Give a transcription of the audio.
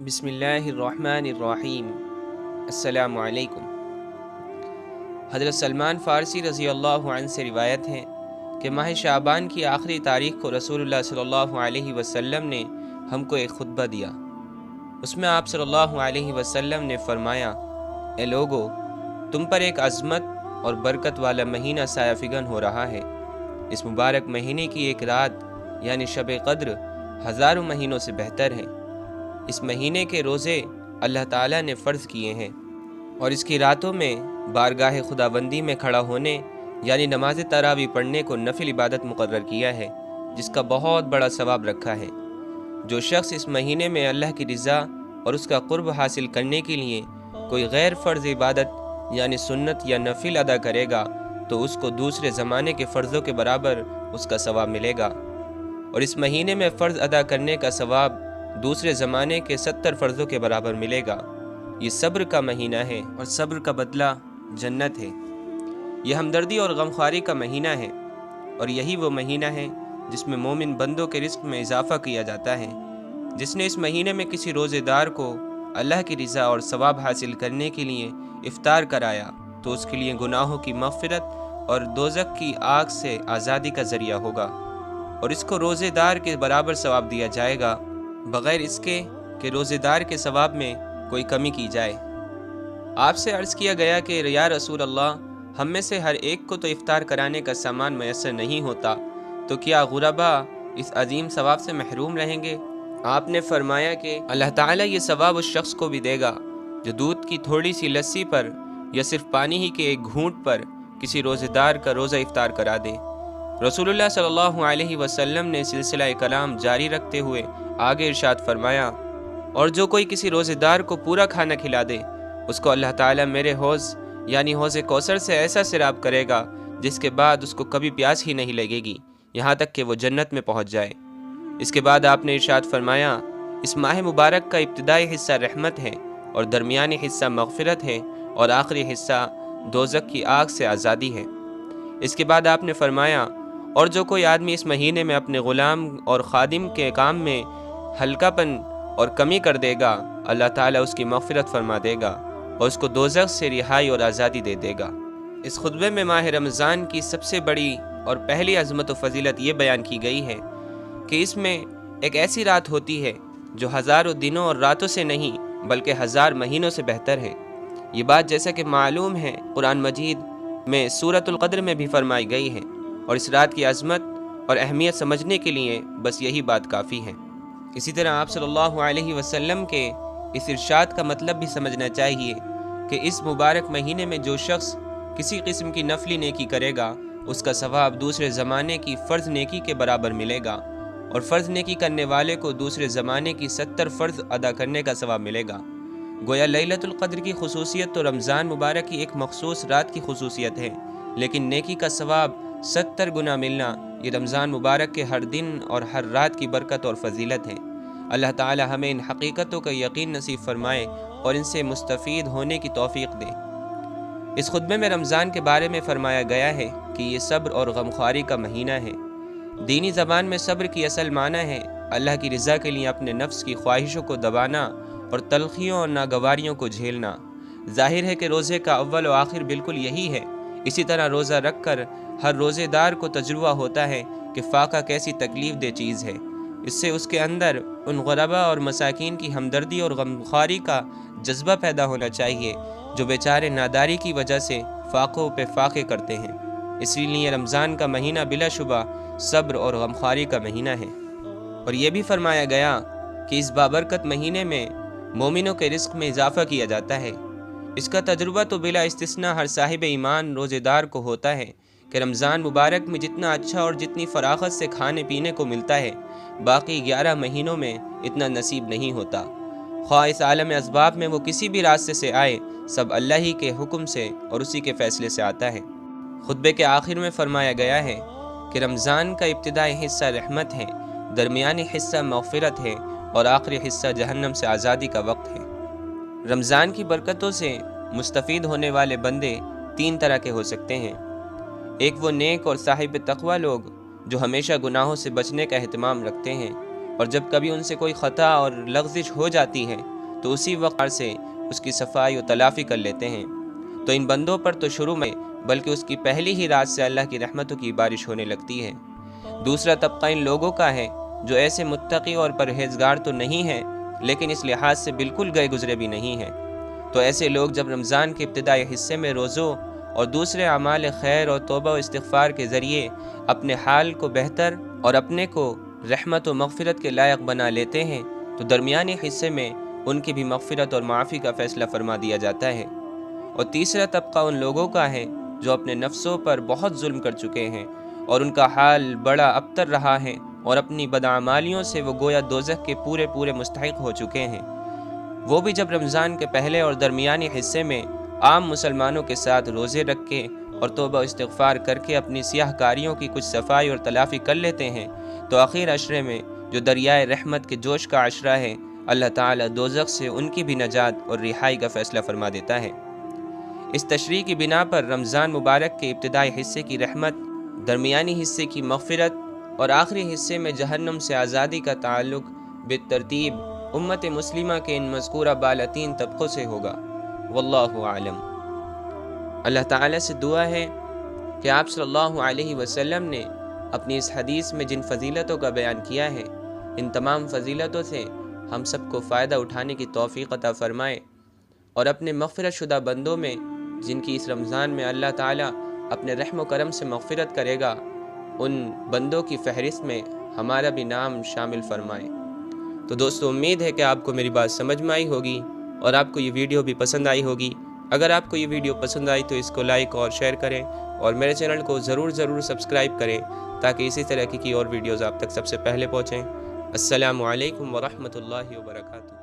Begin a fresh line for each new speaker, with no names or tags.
बिस्मिल्लाहिर्रहमानिर्रहीम। अस्सलामु अलैकुम। हज़रत सलमान फ़ारसी रज़ी अल्लाहु अन्हु से रिवायत है कि माह शाबान की आखिरी तारीख़ को रसूलुल्लाह सल्लल्लाहु अलैहि वसल्लम ने हमको एक खुतबा दिया। उसमें आप सल्लल्लाहु अलैहि वसल्लम ने फ़रमाया, ए लोगो, तुम पर एक अज़मत और बरकत वाला महीना साया-फ़िगन हो रहा है। इस मुबारक महीने की एक रात यानी शब क़द्र हज़ारों महीनों से बेहतर है। इस महीने के रोज़े अल्लाह ताला ने फ़र्ज़ किए हैं और इसकी रातों में बारगाह खुदाबंदी में खड़ा होने यानी नमाज तरावी पढ़ने को नफिल इबादत मुकर्रर किया है, जिसका बहुत बड़ा सवाब रखा है। जो शख्स इस महीने में अल्लाह की रज़ा और उसका क़ुर्ब हासिल करने के लिए कोई गैर फ़र्ज़ इबादत यानी सुन्नत या नफिल अदा करेगा तो उसको दूसरे ज़माने के फ़र्ज़ों के बराबर उसका सवाब मिलेगा। और इस महीने में फ़र्ज़ अदा करने का सवाब दूसरे ज़माने के 70 फ़र्ज़ों के बराबर मिलेगा। ये सब्र का महीना है और सब्र का बदला जन्नत है। यह हमदर्दी और गमख्वारी का महीना है और यही वो महीना है जिसमें मोमिन बंदों के रिस्क में इजाफ़ा किया जाता है। जिसने इस महीने में किसी रोज़ेदार को अल्लाह की रज़ा और सवाब हासिल करने के लिए इफ्तार कराया तो उसके लिए गुनाहों की मग़फ़िरत और दोज़ख की आग से आज़ादी का ज़रिया होगा और इसको रोज़ेदार के बराबर सवाब दिया जाएगा, बग़ैर इसके कि रोज़ेदार के सवाब में कोई कमी की जाए। आपसे अर्ज़ किया गया कि या रसूल अल्लाह, हम में से हर एक को तो इफ्तार कराने का सामान मैसर नहीं होता, तो क्या गुरबा इस अजीम सवाब से महरूम रहेंगे? आपने फरमाया कि अल्लाह ताला ये सवाब उस शख्स को भी देगा जो दूध की थोड़ी सी लस्सी पर या सिर्फ पानी ही के एक घूंट पर किसी रोज़ेदार का रोज़ा इफ्तार करा दे। रसूलुल्लाह सल्लल्लाहु अलैहि वसल्लम ने सिलसिला कलाम जारी रखते हुए आगे इरशाद फरमाया, और जो कोई किसी रोज़ेदार को पूरा खाना खिला दे उसको अल्लाह ताला मेरे हौज़ यानी हौज़ कौसर से ऐसा सिराब करेगा जिसके बाद उसको कभी प्यास ही नहीं लगेगी, यहाँ तक कि वो जन्नत में पहुँच जाए। इसके बाद आपने इरशाद फरमाया, इस माह मुबारक का इब्तिदाई हिस्सा रहमत है और दरमियानी हिस्सा मग़फ़िरत है और आखिरी हिस्सा दोज़ख की आग से आज़ादी है। इसके बाद आपने फरमाया, और जो कोई आदमी इस महीने में अपने ग़ुलाम और ख़ादिम के काम में हल्कापन और कमी कर देगा, अल्लाह ताला उसकी मग़फ़िरत फरमा देगा और उसको दोज़ख से रिहाई और आज़ादी दे देगा। इस खुतबे में माह रमज़ान की सबसे बड़ी और पहली अज़मत व फ़जीलत ये बयान की गई है कि इसमें एक ऐसी रात होती है जो हज़ारों दिनों और रातों से नहीं बल्कि हज़ार महीनों से बेहतर है। ये बात जैसा कि मालूम है कुरान मजीद में सूरतुल क़द्र में भी फरमाई गई है और इस रात की अज़मत और अहमियत समझने के लिए बस यही बात काफ़ी है। इसी तरह आप सल्लल्लाहु अलैहि वसल्लम के इस इरशाद का मतलब भी समझना चाहिए कि इस मुबारक महीने में जो शख्स किसी किस्म की नफली नेकी करेगा उसका सवाब दूसरे ज़माने की फ़र्ज़ नेकी के बराबर मिलेगा और फ़र्ज़ नेकी करने वाले को दूसरे ज़माने की 70 फ़र्ज़ अदा करने का सवाब मिलेगा। गोया लैलतुल क़द्र की खुसूसियत तो रमज़ान मुबारक की एक मखसूस रात की खुसूसियत है, लेकिन नेकी का सवाब 70 गुना मिलना ये रमज़ान मुबारक के हर दिन और हर रात की बरकत और फजीलत है। अल्लाह ताला हमें इन हकीकतों का यकीन नसीब फरमाए और इनसे मुस्तफ़ीद होने की तौफ़ीक़ दे। इस खुतबे में रमज़ान के बारे में फ़रमाया गया है कि ये सब्र और गमख्वारी का महीना है। दीनी ज़बान में सब्र की असल माना है अल्लाह की रज़ा के लिए अपने नफ्स की ख्वाहिशों को दबाना और तलखियों और नागवारियों को झेलना। ज़ाहिर है कि रोज़े का अव्वल और आखिर बिल्कुल यही है। इसी तरह रोज़ा रख कर हर रोज़ेदार को तजुर्बा होता है कि फ़ाका कैसी तकलीफ़ दे चीज़ है। इससे उसके अंदर उन ग़ुरबा और मसाकीन की हमदर्दी और गमख्वारी का जज्बा पैदा होना चाहिए जो बेचारे नादारी की वजह से फ़ाक़ों पे फ़ाक़े करते हैं। इसीलिए रमज़ान का महीना बिलाशुबा सब्र और गमख्वारी का महीना है। और ये भी फरमाया गया कि इस बाबरकत महीने में मोमिनों के रिस्क में इजाफ़ा किया जाता है। इसका तजुर्बा तो बिला इस्तिस्ना हर साहिब ईमान रोज़ेदार को होता है कि रमज़ान मुबारक में जितना अच्छा और जितनी फ़राख़त से खाने पीने को मिलता है बाकी 11 महीनों में इतना नसीब नहीं होता। ख्वाह इस आलम असबाब में वो किसी भी रास्ते से आए, सब अल्लाह ही के हुक्म से और उसी के फ़ैसले से आता है। खुतबे के आखिर में फ़रमाया गया है कि रमज़ान का इब्तिदाई हिस्सा रहमत है, दरमियानी हिस्सा मग़फ़िरत है और आखिरी हिस्सा जहन्नम से आज़ादी का वक्त है। रमज़ान की बरकतों से मुस्तफ़ीद होने वाले बंदे 3 तरह के हो सकते हैं। एक वो नेक और साहिब तक़वा लोग जो हमेशा गुनाहों से बचने का एहतमाम रखते हैं और जब कभी उनसे कोई ख़ता और लग़ज़िश हो जाती है تو اسی وقت سے اس کی صفائی و تلافی کر لیتے ہیں، تو ان بندوں پر تو شروع میں بلکہ اس کی پہلی ہی رات سے اللہ کی رحمتوں کی بارش ہونے لگتی ہے۔ دوسرا طبقہ ان لوگوں کا ہے جو ایسے متقی اور پرہیزگار تو نہیں ہیں لیکن اس لحاظ سے بالکل گئے گزرے بھی نہیں ہیں۔ تو ایسے لوگ جب رمضان کے ابتدائی حصے میں روزوں اور دوسرے اعمال خیر اور توبہ و استغفار کے ذریعے اپنے حال کو بہتر اور اپنے کو رحمت و مغفرت کے لائق بنا لیتے ہیں، تو درمیانی حصے میں ان کی بھی مغفرت اور معافی کا فیصلہ فرما دیا جاتا ہے۔ اور تیسرا طبقہ ان لوگوں کا ہے جو اپنے نفسوں پر بہت ظلم کر چکے ہیں اور ان کا حال بڑا ابتر رہا ہے، اور اپنی بدعمالیوں سے وہ گویا دوزخ کے پورے مستحق ہو چکے ہیں۔ وہ بھی جب رمضان کے پہلے اور درمیانی حصے میں عام مسلمانوں کے ساتھ روزے رکھ کے اور توبہ استغفار کر کے اپنی سیاہ کاریوں کی کچھ صفائی اور تلافی کر لیتے ہیں، تو آخر عشرے میں جو دریائے رحمت کے جوش کا عشرہ ہے، اللہ تعالیٰ دوزخ سے ان کی بھی نجات اور رہائی کا فیصلہ فرما دیتا ہے۔ اس تشریح کی بنا پر رمضان مبارک کے ابتدائی حصے کی رحمت، درمیانی حصے کی مغفرت اور آخری حصے میں جہنم سے آزادی کا تعلق بالترتیب امت مسلمہ کے ان مذکورہ بالاتین طبقوں سے ہوگا۔ واللہ اعلم۔ اللہ تعالیٰ سے دعا ہے کہ آپ صلی اللہ علیہ وسلم نے اپنی اس حدیث میں جن فضیلتوں کا بیان کیا ہے، ان تمام فضیلتوں سے ہم سب کو فائدہ اٹھانے کی توفیق عطا فرمائے، اور اپنے مغفرت شدہ بندوں میں جن کی اس رمضان میں اللہ تعالیٰ اپنے رحم و کرم سے مغفرت کرے گا، ان بندوں کی فہرست میں ہمارا بھی نام شامل فرمائے۔ تو دوستو، امید ہے کہ آپ کو میری بات سمجھ میں آئی ہوگی اور آپ کو یہ ویڈیو بھی پسند آئی ہوگی۔ اگر آپ کو یہ ویڈیو پسند آئی تو اس کو لائک اور شیئر کریں، اور میرے چینل کو ضرور سبسکرائب کریں تاکہ اسی طرح کی اور ویڈیوز آپ تک سب سے پہلے پہنچیں۔ السلام علیکم ورحمۃ اللہ وبرکاتہ۔